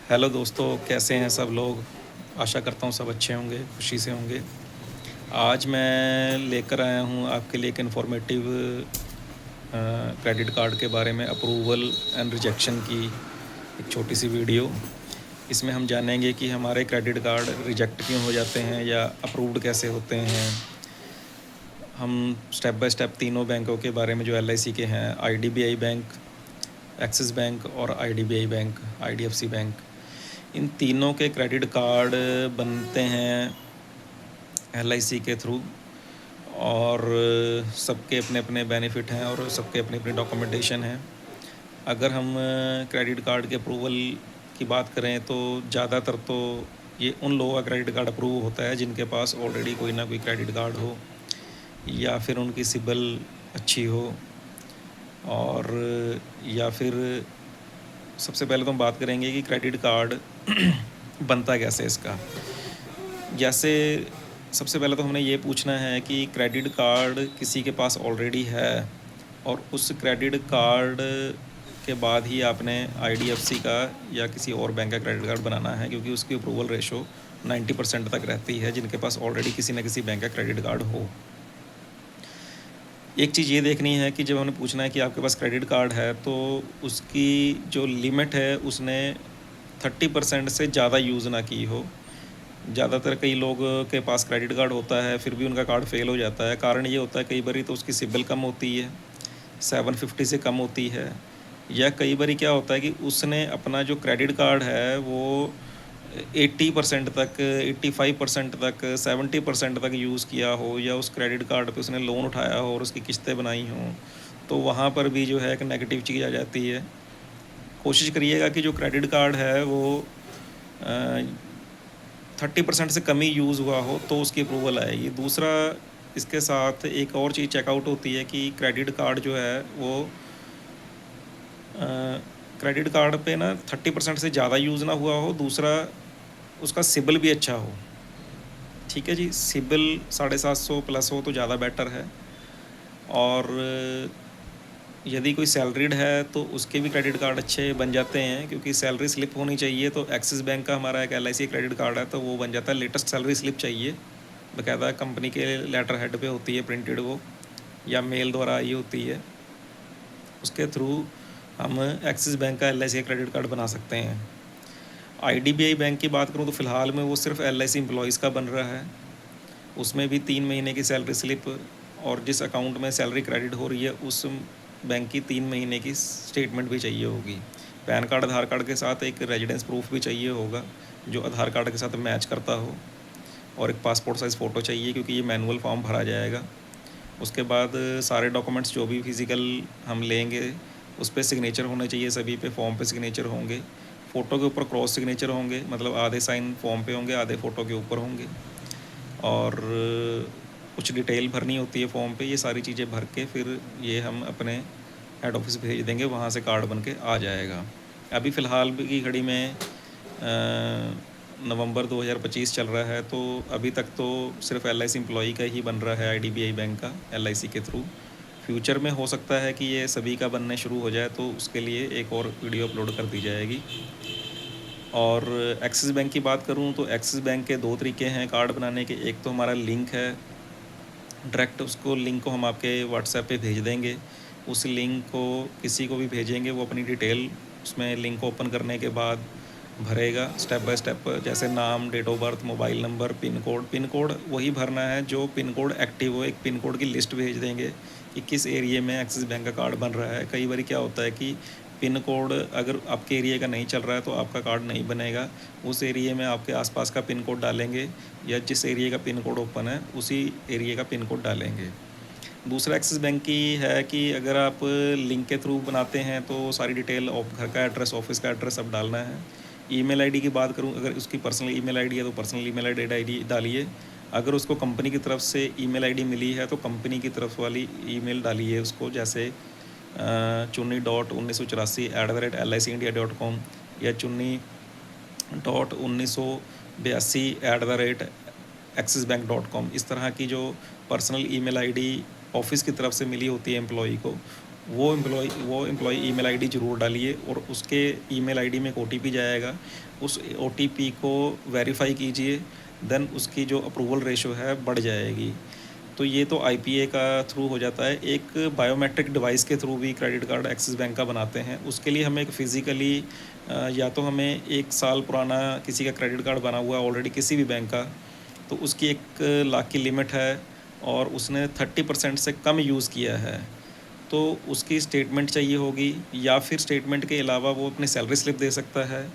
Hello दोस्तों, कैसे हैं सब लोग। आशा करता हूँ सब अच्छे होंगे, खुशी से होंगे। आज मैं लेकर आया हूँ आपके लिए एक इन्फॉर्मेटिव क्रेडिट कार्ड के बारे में अप्रूवल एंड रिजेक्शन की एक छोटी सी वीडियो। इसमें हम जानेंगे कि हमारे क्रेडिट कार्ड रिजेक्ट क्यों हो जाते हैं या अप्रूव्ड कैसे होते हैं। हम स्टेप बाय स्टेप तीनों बैंकों के बारे में जो एलआईसी के हैं, आईडीबीआई बैंक, एक्सिस बैंक और आईडीबीआई बैंक, आईडीएफसी बैंक, इन तीनों के क्रेडिट कार्ड बनते हैं एलआईसी के थ्रू। और सबके अपने अपने बेनिफिट हैं और सबके अपनी अपनी डॉक्यूमेंटेशन है। अगर हम क्रेडिट कार्ड के अप्रूवल की बात करें तो ज़्यादातर तो ये उन लोगों का क्रेडिट कार्ड अप्रूव होता है जिनके पास ऑलरेडी कोई ना कोई क्रेडिट कार्ड हो या फिर उनकी सिबिल अच्छी हो, और या फिर सबसे पहले तो हम बात करेंगे कि क्रेडिट कार्ड बनता कैसे इसका। जैसे सबसे पहले तो हमने ये पूछना है कि क्रेडिट कार्ड किसी के पास ऑलरेडी है और उस क्रेडिट कार्ड के बाद ही आपने आईडीएफसी का या किसी और बैंक का क्रेडिट कार्ड बनाना है, क्योंकि उसकी अप्रूवल रेशो 90% तक रहती है जिनके पास ऑलरेडी किसी न किसी बैंक का क्रेडिट कार्ड हो। एक चीज़ ये देखनी है कि जब हमने पूछना है कि आपके पास क्रेडिट कार्ड है तो उसकी जो लिमिट है उसने 30% से ज़्यादा यूज़ ना की हो। ज़्यादातर कई लोग के पास क्रेडिट कार्ड होता है फिर भी उनका कार्ड फेल हो जाता है। कारण ये होता है कई बारी तो उसकी सिबिल कम होती है, 750 से कम होती है, या कई बारी क्या होता है कि उसने अपना जो क्रेडिट कार्ड है वो 80% तक, 85% तक, 70% तक यूज़ किया हो, या उस क्रेडिट कार्ड पे उसने लोन उठाया हो और उसकी किस्तें बनाई हों, तो वहाँ पर भी जो है एक नेगेटिव चीज़ आ जाती है। कोशिश करिएगा कि जो क्रेडिट कार्ड है वो 30% से कम ही यूज़ हुआ हो तो उसकी अप्रूवल आएगी। दूसरा, इसके साथ एक और चीज़ चेकआउट होती है कि क्रेडिट कार्ड जो है वो क्रेडिट कार्ड पे ना 30% से ज़्यादा यूज़ ना हुआ हो। दूसरा, उसका सिबिल भी अच्छा हो। ठीक है जी, सिबिल 750 प्लस हो तो ज़्यादा बेटर है। और यदि कोई सैलरीड है तो उसके भी क्रेडिट कार्ड अच्छे बन जाते हैं, क्योंकि सैलरी स्लिप होनी चाहिए। तो एक्सिस बैंक का हमारा एक एलआईसी क्रेडिट कार्ड है तो वो बन जाता है। लेटेस्ट सैलरी स्लिप चाहिए, बाकायदा कंपनी के लेटर हेड पे होती है प्रिंटेड वो, या मेल द्वारा आई होती है। उसके थ्रू हम एक्सिस बैंक का एलआईसी क्रेडिट कार्ड बना सकते हैं। आईडीबीआई बैंक की बात करूँ तो फ़िलहाल में वो सिर्फ एलआईसी एम्प्लॉयज़ का बन रहा है। उसमें भी 3 महीने की सैलरी स्लिप, और जिस अकाउंट में सैलरी क्रेडिट हो रही है उस बैंक की 3 महीने की स्टेटमेंट भी चाहिए होगी। पैन कार्ड, आधार कार्ड के साथ एक रेजिडेंस प्रूफ भी चाहिए होगा जो आधार कार्ड के साथ मैच करता हो, और एक पासपोर्ट साइज़ फ़ोटो चाहिए क्योंकि ये मैनुअल फॉर्म भरा जाएगा। उसके बाद सारे डॉक्यूमेंट्स जो भी फिज़िकल हम लेंगे उस पर सिग्नेचर होने चाहिए, सभी पे फॉर्म पे सिग्नेचर होंगे। फ़ोटो के ऊपर क्रॉस सिग्नेचर होंगे, मतलब आधे साइन फॉर्म पे होंगे, आधे फ़ोटो के ऊपर होंगे। और कुछ डिटेल भरनी होती है फॉर्म पे। ये सारी चीज़ें भर के फिर ये हम अपने हेड ऑफिस भेज देंगे, वहाँ से कार्ड बन के आ जाएगा। अभी फ़िलहाल की घड़ी में नवंबर 2025 चल रहा है, तो अभी तक तो सिर्फ एलआईसी एम्प्लॉई का ही बन रहा है आईडीबीआई बैंक का एलआईसी के थ्रू। फ्यूचर में हो सकता है कि ये सभी का बनने शुरू हो जाए, तो उसके लिए एक और वीडियो अपलोड कर दी जाएगी। और एक्सिस बैंक की बात करूं तो एक्सिस बैंक के 2 तरीके हैं कार्ड बनाने के। एक तो हमारा लिंक है, डायरेक्ट उसको लिंक को हम आपके व्हाट्सएप पे भेज देंगे। उस लिंक को किसी को भी भेजेंगे, वो अपनी डिटेल उसमें लिंक ओपन करने के बाद भरेगा स्टेप बाय स्टेप, जैसे नाम, date of birth, mobile number, pin code. Pin code वही भरना है जो पिन कोड एक्टिव हो। एक पिन कोड की लिस्ट भेज देंगे कि किस एरिया में एक्सिस बैंक का कार्ड बन रहा है। कई बार क्या होता है कि पिन कोड अगर आपके एरिया का नहीं चल रहा है तो आपका कार्ड नहीं बनेगा। उस एरिया में आपके आसपास का पिन कोड डालेंगे, या जिस एरिया का पिन कोड ओपन है उसी एरिया का पिन कोड डालेंगे। दूसरा एक्सिस बैंक की है कि अगर आप लिंक के थ्रू बनाते हैं तो सारी डिटेल, घर का एड्रेस, ऑफिस का एड्रेस सब डालना है। ईमेल आईडी की बात करूं, अगर उसकी पर्सनल ईमेल आईडी है तो पर्सनल ईमेल आईडी डालिए। अगर उसको कंपनी की तरफ से ईमेल आईडी मिली है तो कंपनी की तरफ वाली ईमेल डालिए उसको, जैसे chunni.1984@licindia.com या chunni.1982@axisbank.com। इस तरह की जो पर्सनल ईमेल आईडी ऑफिस की तरफ से मिली होती है एम्प्लॉई को, वो एम्प्लॉय ईमेल आईडी ज़रूर डालिए, और उसके ईमेल आईडी में एक ओटीपी जाएगा, उस ओटीपी को वेरीफाई कीजिए, देन उसकी जो अप्रूवल रेशो है बढ़ जाएगी। तो ये तो आईपीए का थ्रू हो जाता है। एक बायोमेट्रिक डिवाइस के थ्रू भी क्रेडिट कार्ड एक्सिस बैंक का बनाते हैं। उसके लिए हमें एक फ़िज़िकली या तो हमें 1 साल पुराना किसी का क्रेडिट कार्ड बना हुआ ऑलरेडी किसी भी बैंक का, तो उसकी 1 लाख की लिमिट है और उसने 30% से कम यूज़ किया है, तो उसकी स्टेटमेंट चाहिए होगी, या फिर स्टेटमेंट के अलावा वो अपनी सैलरी स्लिप दे सकता है,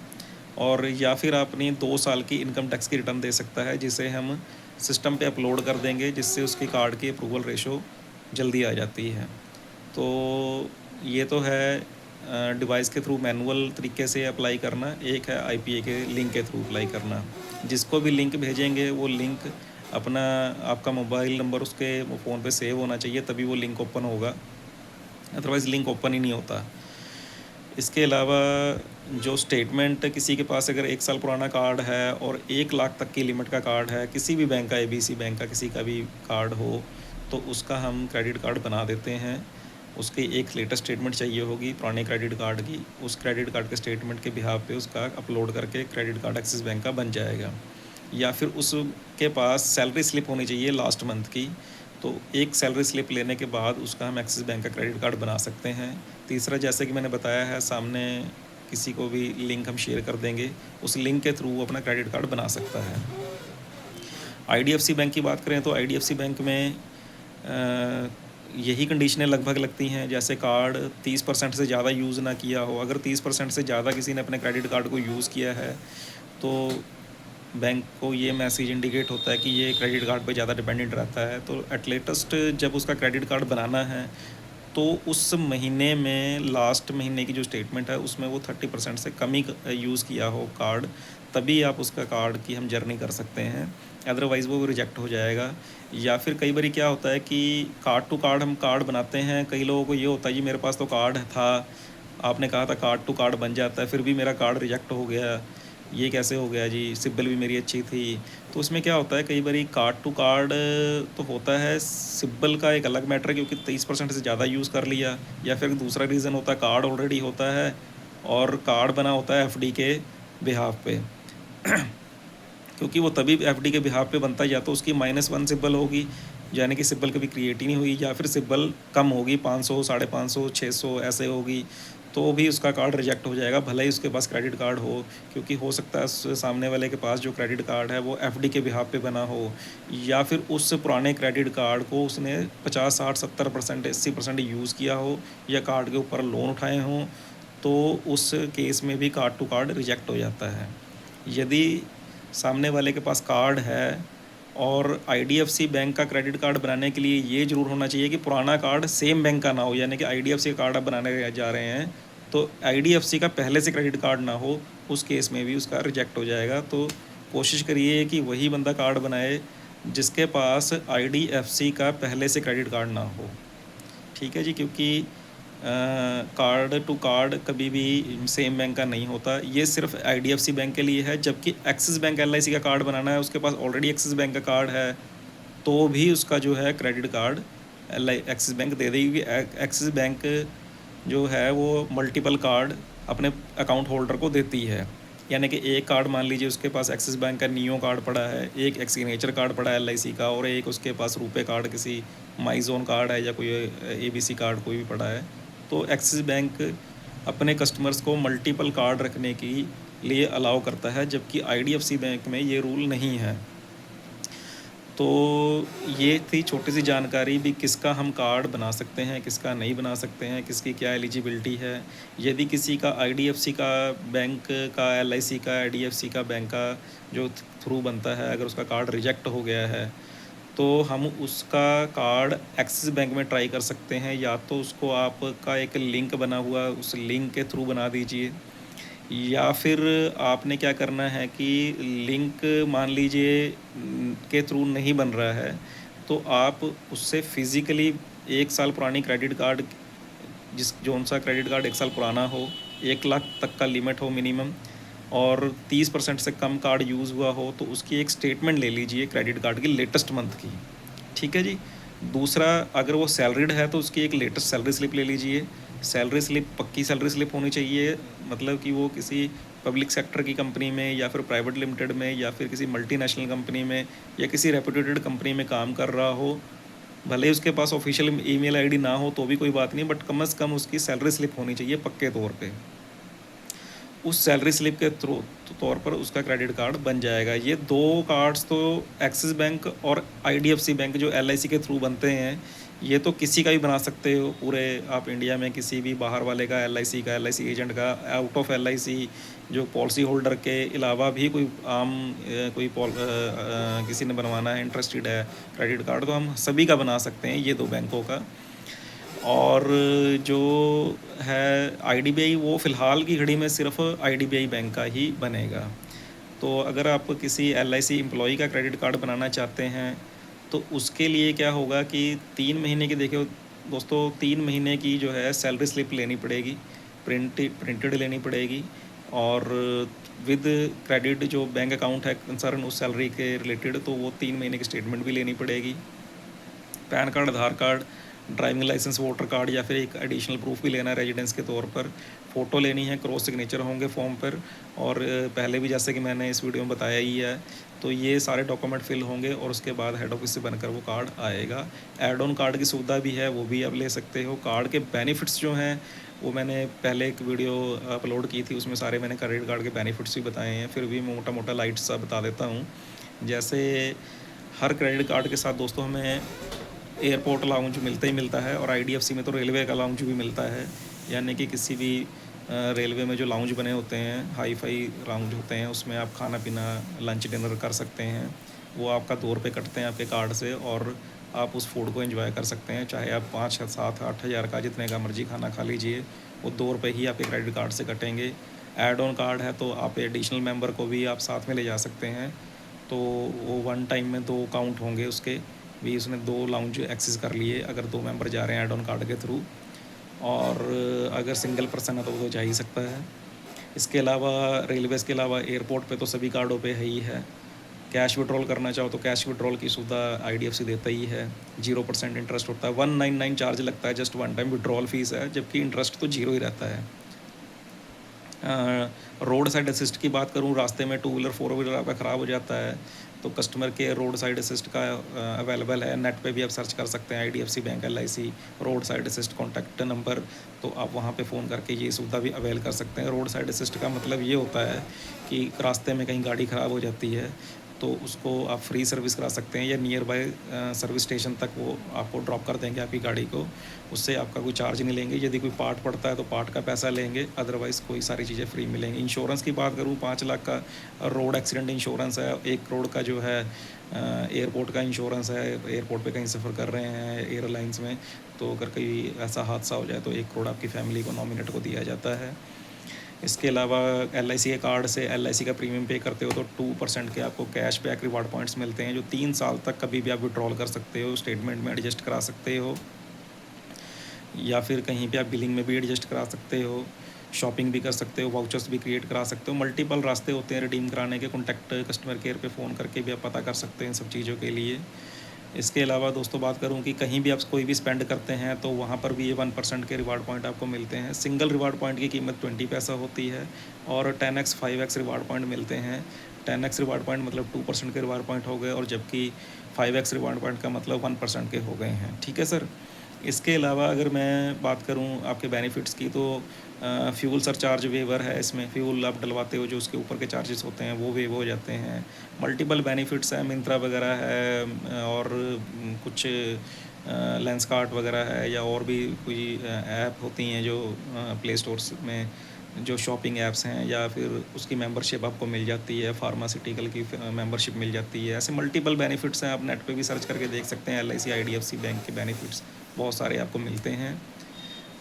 और या फिर अपनी 2 साल की इनकम टैक्स की रिटर्न दे सकता है, जिसे हम सिस्टम पे अपलोड कर देंगे, जिससे उसकी कार्ड की अप्रूवल रेशो जल्दी आ जाती है। तो ये तो है डिवाइस के थ्रू मैनुअल तरीके से अप्लाई करना, एक है आईपीए के लिंक के थ्रू अप्लाई करना। जिसको भी लिंक भेजेंगे वो लिंक अपना आपका मोबाइल नंबर उसके फ़ोन पे सेव होना चाहिए, तभी वो लिंक ओपन होगा, अदरवाइज़ लिंक ओपन ही नहीं होता। इसके अलावा जो स्टेटमेंट किसी के पास अगर 1 साल पुराना कार्ड है और 1 लाख तक की लिमिट का कार्ड है, किसी भी बैंक का, एबीसी बैंक का किसी का भी कार्ड हो, तो उसका हम क्रेडिट कार्ड बना देते हैं। उसकी एक लेटेस्ट स्टेटमेंट चाहिए होगी पुराने क्रेडिट कार्ड की, उस क्रेडिट कार्ड के स्टेटमेंट के बिहाफ पे उसका अपलोड करके क्रेडिट कार्ड एक्सिस बैंक का बन जाएगा। या फिर उसके पास सैलरी स्लिप होनी चाहिए लास्ट मंथ की, तो एक सैलरी स्लिप लेने के बाद उसका हम एक्सिस बैंक का क्रेडिट कार्ड बना सकते हैं। तीसरा, जैसे कि मैंने बताया है, सामने किसी को भी लिंक हम शेयर कर देंगे, उस लिंक के थ्रू वो अपना क्रेडिट कार्ड बना सकता है। आईडीएफसी बैंक की बात करें तो आईडीएफसी बैंक में यही कंडीशनें लगभग लगती हैं, जैसे कार्ड 30% से ज़्यादा यूज़ ना किया हो। अगर 30% से ज़्यादा किसी ने अपने क्रेडिट कार्ड को यूज़ किया है, तो बैंक को ये मैसेज इंडिकेट होता है कि ये क्रेडिट कार्ड पे ज़्यादा डिपेंडेंट रहता है। तो एट लेटेस्ट जब उसका क्रेडिट कार्ड बनाना है, तो उस महीने में लास्ट महीने की जो स्टेटमेंट है उसमें वो 30% से कम ही यूज़ किया हो कार्ड, तभी आप उसका कार्ड की हम जर्नी कर सकते हैं, अदरवाइज़ वो रिजेक्ट हो जाएगा। या फिर कई बार क्या होता है कि कार्ड टू कार्ड हम कार्ड बनाते हैं, कई लोगों को ये होता है जी मेरे पास तो कार्ड था, आपने कहा था कार्ड टू कार्ड बन जाता है, फिर भी मेरा कार्ड रिजेक्ट हो गया, ये कैसे हो गया जी, सिबिल भी मेरी अच्छी थी। तो उसमें क्या होता है, कई बारी कार्ड टू कार्ड तो होता है, सिबिल का एक अलग मैटर है, क्योंकि 30% से ज़्यादा यूज़ कर लिया, या फिर दूसरा रीज़न होता है कार्ड ऑलरेडी होता है और कार्ड बना होता है एफडी के बिहाफ पे क्योंकि वो तभी एफडी के बिहाफ पे बनता है, या तो उसकी -1 सिबिल होगी, यानी कि सिबिल कभी क्रिएट ही नहीं हुई, या फिर सिबिल कम होगी, 500, 550, 600 ऐसे होगी, तो भी उसका कार्ड रिजेक्ट हो जाएगा, भले ही उसके पास क्रेडिट कार्ड हो। क्योंकि हो सकता है सामने वाले के पास जो क्रेडिट कार्ड है वो एफडी के बिहाफ पे बना हो, या फिर उस पुराने क्रेडिट कार्ड को उसने 50, 60, 70%, 80% यूज़ किया हो, या कार्ड के ऊपर लोन उठाए हों, तो उस केस में भी कार्ड टू कार्ड रिजेक्ट हो जाता है। यदि सामने वाले के पास कार्ड है, और आईडीएफसी बैंक का क्रेडिट कार्ड बनाने के लिए ये ज़रूर होना चाहिए कि पुराना कार्ड सेम बैंक का ना हो, यानी कि आईडीएफसी का कार्ड आप बनाने जा रहे हैं तो आईडीएफसी का पहले से क्रेडिट कार्ड ना हो, उस केस में भी उसका रिजेक्ट हो जाएगा। तो कोशिश करिए कि वही बंदा कार्ड बनाए जिसके पास आईडीएफसी का पहले से क्रेडिट कार्ड ना हो, ठीक है जी। क्योंकि कार्ड टू कार्ड कभी भी सेम बैंक का नहीं होता, ये सिर्फ आईडीएफसी बैंक के लिए है। जबकि एक्सिस बैंक एलआईसी का कार्ड बनाना है, उसके पास ऑलरेडी एक्सिस बैंक का कार्ड है, तो भी उसका जो है क्रेडिट कार्ड एक्सिस बैंक दे देगी। एक्सिस बैंक जो है वो मल्टीपल कार्ड अपने अकाउंट होल्डर को देती है, यानी कि एक कार्ड मान लीजिए उसके पास एक्सिस बैंक का नियो कार्ड पड़ा है, एक एक्सिग्नेचर कार्ड पड़ा है एलआईसी का, और एक उसके पास रुपए कार्ड किसी माई जोन कार्ड है, या कोई एबीसी कार्ड कोई भी पड़ा है। तो एक्सिस बैंक अपने कस्टमर्स को मल्टीपल कार्ड रखने के लिए अलाउ करता है, जबकि आईडीएफसी बैंक में ये रूल नहीं है। तो ये थी छोटी सी जानकारी भी, किसका हम कार्ड बना सकते हैं, किसका नहीं बना सकते हैं, किसकी क्या एलिजिबिलिटी है। यदि किसी का आईडीएफसी का बैंक का, एलआईसी का, आईडीएफसी का बैंक का जो थ्रू बनता है, अगर उसका कार्ड रिजेक्ट हो गया है, तो हम उसका कार्ड एक्सिस बैंक में ट्राई कर सकते हैं। या तो उसको आपका एक लिंक बना हुआ, उस लिंक के थ्रू बना दीजिए, या फिर आपने क्या करना है कि लिंक मान लीजिए के थ्रू नहीं बन रहा है, तो आप उससे फ़िज़िकली 1 साल पुरानी क्रेडिट कार्ड, जिस जौन सा क्रेडिट कार्ड 1 साल पुराना हो, 1 लाख तक का लिमिट हो मिनिमम, और 30% से कम कार्ड यूज़ हुआ हो, तो उसकी एक स्टेटमेंट ले लीजिए क्रेडिट कार्ड की लेटेस्ट मंथ की, ठीक है जी। दूसरा, अगर वो सैलरीड है तो उसकी एक लेटेस्ट सैलरी स्लिप ले लीजिए। सैलरी स्लिप पक्की सैलरी स्लिप होनी चाहिए, मतलब कि वो किसी पब्लिक सेक्टर की कंपनी में या फिर प्राइवेट लिमिटेड में या फिर किसी मल्टीनेशनल कंपनी में या किसी रेपुटेटेड कंपनी में काम कर रहा हो। भले ही उसके पास ऑफिशियल ईमेल आईडी ना हो तो भी कोई बात नहीं, बट कम से कम उसकी सैलरी स्लिप होनी चाहिए पक्के तौर पे। उस सैलरी स्लिप के थ्रू तौर पर उसका क्रेडिट कार्ड बन जाएगा। ये दो कार्ड्स तो एक्सिस बैंक और आईडीएफसी बैंक जो एलआईसी के थ्रू बनते हैं, ये तो किसी का भी बना सकते हो पूरे आप इंडिया में, किसी भी बाहर वाले का, एलआईसी का, एलआईसी एजेंट का, आउट ऑफ एलआईसी जो पॉलिसी होल्डर के अलावा भी कोई आम किसी ने बनवाना है, इंटरेस्टेड है क्रेडिट कार्ड, तो हम सभी का बना सकते हैं ये दो बैंकों का। और जो है आईडीबीआई, वो फ़िलहाल की घड़ी में सिर्फ आईडीबीआई बैंक का ही बनेगा। तो अगर आप किसी एलआईसी एम्प्लॉई का क्रेडिट कार्ड बनाना चाहते हैं तो उसके लिए क्या होगा कि 3 महीने की, देखिए दोस्तों, 3 महीने की जो है सैलरी स्लिप लेनी पड़ेगी, प्रिंटेड लेनी पड़ेगी, और विद क्रेडिट जो बैंक अकाउंट है कंसर्न उस सैलरी के रिलेटेड, तो वो 3 महीने की स्टेटमेंट भी लेनी पड़ेगी। PAN card, Aadhaar card, driving licence, voter card या फिर एक एडिशनल प्रूफ भी लेना है रेजिडेंस के तौर पर। फ़ोटो लेनी है, क्रॉस सिग्नेचर होंगे फॉर्म पर, और पहले भी जैसे कि मैंने इस वीडियो में बताया ही है, तो ये सारे डॉक्यूमेंट फिल होंगे और उसके बाद हेड ऑफिस से बनकर वो कार्ड आएगा। ऐड ऑन कार्ड की सुविधा भी है, वो भी आप ले सकते हो। कार्ड के बेनिफिट्स जो हैं वो मैंने पहले एक वीडियो अपलोड की थी, उसमें सारे मैंने क्रेडिट कार्ड के बेनिफिट्स भी बताए हैं, फिर भी मोटा मोटा लाइट सा बता देता हूँ। जैसे हर क्रेडिट कार्ड के साथ दोस्तों हमें एयरपोर्ट लाउंज मिलता ही मिलता है, और आईडीएफसी में तो रेलवे का लाउंज भी मिलता है, यानी कि किसी भी रेलवे में जो लाउंज बने होते हैं, हाई फाई लाउंज होते हैं, उसमें आप खाना पीना, लंच डिनर कर सकते हैं। वो आपका 2 रुपये कटते हैं आपके कार्ड से और आप उस फूड को एंजॉय कर सकते हैं, चाहे आप 5, 7, 8 हज़ार का जितने का मर्जी खाना खा लीजिए, वो 2 रुपये ही आपके क्रेडिट कार्ड से कटेंगे। ऐड ऑन कार्ड है तो आप एडिशनल मेंबर को भी आप साथ में ले जा सकते हैं, तो वो वन टाइम में 2 काउंट होंगे उसके भी, उसने 2 लाउंज एक्सेस कर लिए अगर 2 मेंबर जा रहे हैं ऐड ऑन कार्ड के थ्रू, और अगर सिंगल पर्सन है तो वो तो जा ही सकता है। इसके अलावा रेलवेज़ के अलावा एयरपोर्ट पे तो सभी कार्डों पे है ही है। कैश विड्रॉल करना चाहो तो कैश विड्रॉल की सुविधा आईडीएफसी देता ही है, 0% इंटरेस्ट होता है, 199 चार्ज लगता है, just one time withdrawal fees है, जबकि इंटरेस्ट तो 0 ही रहता है। रोड साइड असिस्ट की बात करूँ, रास्ते में 2 व्हीलर 4 व्हीलर आपका ख़राब हो जाता है तो customer care road side assist का अवेलेबल है, नेट पे भी आप सर्च कर सकते हैं IDFC bank LIC road side assist contact number, तो आप वहाँ पे फ़ोन करके ये सुविधा भी अवेल कर सकते हैं। रोड साइड असिस्ट का मतलब ये होता है कि रास्ते में कहीं गाड़ी ख़राब हो जाती है तो उसको आप फ्री सर्विस करा सकते हैं, या नियर बाय सर्विस स्टेशन तक वो आपको ड्रॉप कर देंगे आपकी गाड़ी को, उससे आपका कोई चार्ज नहीं लेंगे। यदि कोई पार्ट पड़ता है तो पार्ट का पैसा लेंगे, अदरवाइज़ कोई सारी चीज़ें फ्री मिलेंगी। इंश्योरेंस की बात करूँ, 5 लाख का रोड एक्सीडेंट इंश्योरेंस है, 1 करोड़ का जो है एयरपोर्ट का इंश्योरेंस है, एयरपोर्ट पे कहीं सफ़र कर रहे हैं एयरलाइंस में, तो अगर कोई ऐसा हादसा हो जाए तो 1 करोड़ आपकी फैमिली को, नॉमिनेट को दिया जाता है। इसके अलावा एलआईसी के कार्ड से एलआईसी का प्रीमियम पे करते हो तो 2% के आपको कैश बैक रिवार्ड पॉइंट्स मिलते हैं, जो 3 साल तक कभी भी आप विड्रॉल कर सकते हो, स्टेटमेंट में एडजस्ट करा सकते हो, या फिर कहीं पे आप बिलिंग में भी एडजस्ट करा सकते हो, शॉपिंग भी कर सकते हो, वाउचर्स भी क्रिएट करा सकते हो। मल्टीपल रास्ते होते हैं रिडीम कराने के, कॉन्टैक्ट कस्टमर केयर पे फ़ोन करके भी आप पता कर सकते हैं इन सब चीज़ों के लिए। इसके अलावा दोस्तों बात करूं कि कहीं भी आप कोई भी स्पेंड करते हैं तो वहाँ पर भी ये 1% के रिवार्ड पॉइंट आपको मिलते हैं। सिंगल रिवार्ड पॉइंट की कीमत 20 पैसा होती है और 10x 5x रिवार्ड पॉइंट मिलते हैं। 10x रिवार्ड पॉइंट मतलब 2% के रिवार्ड पॉइंट हो गए, और जबकि 5x रिवार्ड पॉइंट का मतलब 1% के हो गए हैं। ठीक है सर। इसके अलावा अगर मैं बात करूं आपके बेनिफिट्स की, तो फ्यूल सरचार्ज वेवर है इसमें, फ्यूल आप डलवाते हो जो उसके ऊपर के चार्जेस होते हैं वो वेव हो जाते हैं। मल्टीपल बेनिफिट्स हैं, मिंत्रा वगैरह है, और कुछ लेंस कार्ट वगैरह है, या और भी कोई ऐप होती हैं जो प्ले स्टोर्स में जो शॉपिंग ऐप्स हैं, या फिर उसकी मेंबरशिप आपको मिल जाती है, फार्मास्यूटिकल की मेंबरशिप मिल जाती है। ऐसे मल्टीपल बेनिफिट्स हैं, आप नेट पे भी सर्च करके देख सकते हैं। एलआईसी आईडीएफसी बैंक के बेनिफिट्स बहुत सारे आपको मिलते हैं।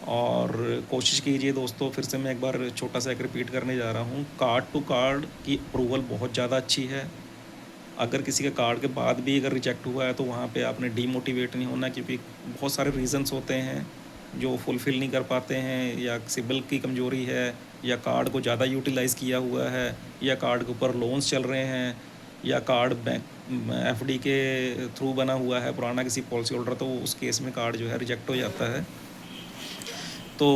और कोशिश कीजिए दोस्तों, फिर से मैं एक बार छोटा सा एक रिपीट करने जा रहा हूँ, कार्ड टू कार्ड की अप्रूवल बहुत ज़्यादा अच्छी है। अगर किसी के कार्ड के बाद भी अगर रिजेक्ट हुआ है तो वहाँ पे आपने डीमोटिवेट नहीं होना, क्योंकि बहुत सारे रीज़न्स होते हैं जो फुलफ़िल नहीं कर पाते हैं, या सिबिल की कमज़ोरी है, या कार्ड को ज़्यादा यूटिलाइज़ किया हुआ है, या कार्ड के ऊपर लोन्स चल रहे हैं, या कार्ड बैंक एफडी के थ्रू बना हुआ है पुराना किसी पॉलिसी होल्डर, तो उस केस में कार्ड जो है रिजेक्ट हो जाता है। तो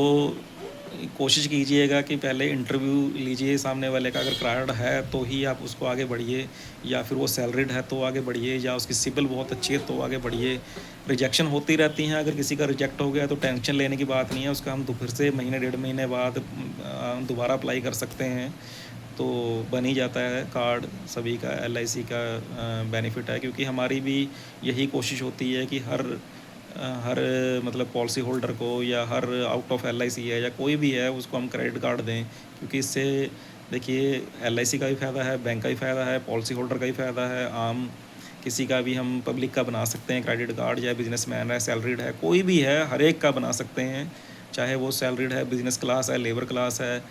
कोशिश कीजिएगा कि पहले इंटरव्यू लीजिए सामने वाले का, अगर कार्ड है तो ही आप उसको आगे बढ़िए, या फिर वो सैलरीड है तो आगे बढ़िए, या उसकी सिबिल बहुत अच्छी है तो आगे बढ़िए। रिजेक्शन होती रहती हैं, अगर किसी का रिजेक्ट हो गया तो टेंशन लेने की बात नहीं है, उसका हम फिर से महीने 1.5 महीने बाद दोबारा अप्लाई कर सकते हैं, तो बन ही जाता है कार्ड। सभी का LIC का बेनिफिट है, क्योंकि हमारी भी यही कोशिश होती है कि हर मतलब पॉलिसी होल्डर को, या हर आउट ऑफ LIC है या कोई भी है, उसको हम क्रेडिट कार्ड दें, क्योंकि इससे देखिए LIC का भी फ़ायदा है, बैंक का भी फ़ायदा है, पॉलिसी होल्डर का भी फ़ायदा है, आम किसी का भी हम पब्लिक का बना सकते हैं क्रेडिट कार्ड, या बिजनेसमैन है, सैलरीड है, कोई भी है, हर एक का बना सकते हैं, चाहे वो सैलरीड है, बिजनेस क्लास है, लेबर क्लास है,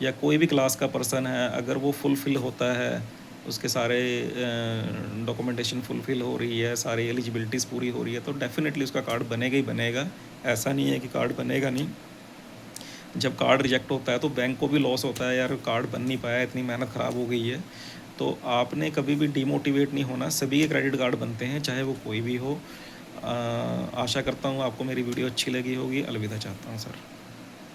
या कोई भी क्लास का पर्सन है, अगर वो फुलफ़िल होता है, उसके सारे डॉक्यूमेंटेशन फुलफ़िल हो रही है, सारी एलिजिबिलिटीज़ पूरी हो रही है, तो डेफ़िनेटली उसका कार्ड बनेगा ही बनेगा। ऐसा नहीं है कि कार्ड बनेगा नहीं। जब कार्ड रिजेक्ट होता है तो बैंक को भी लॉस होता है, यार कार्ड बन नहीं पाया, इतनी मेहनत ख़राब हो गई है। तो आपने कभी भी डिमोटिवेट नहीं होना, सभी के क्रेडिट कार्ड बनते हैं, चाहे वो कोई भी हो। आशा करता हूँ आपको मेरी वीडियो अच्छी लगी होगी। अलविदा चाहता हूँ सर।